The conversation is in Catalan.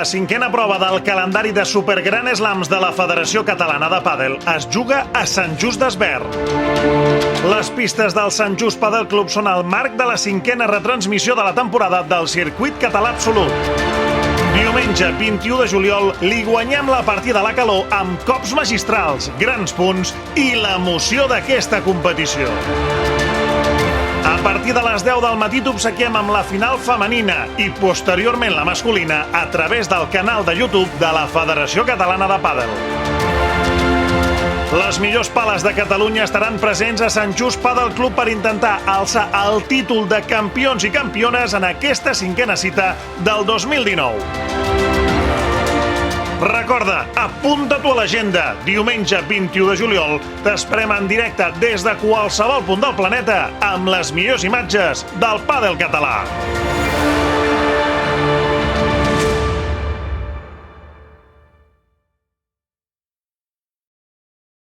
La cinquena prova del calendari de Supergran Slams de la Federació Catalana de Pàdel es juga a Sant Just Desvern. Les pistes del Sant Just Padel Club són el marc de la cinquena retransmissió de la temporada del circuit català absolut. Diumenge 21 de juliol li guanyem la partida a la calor amb cops magistrals, grans punts i l'emoció d'aquesta competició. A partir de les 10 del matí t'obsequiem amb la final femenina i posteriorment la masculina a través del canal de YouTube de la Federació Catalana de Pàdel. Les millors pales de Catalunya estaran presents a Sant Just Padel Club per intentar alçar el títol de campions i campiones en aquesta cinquena cita del 2019. Recorda, apunta-t'ho a l'agenda. Diumenge 21 de juliol t'esperem en directe des de qualsevol punt del planeta amb les millors imatges del pàdel català.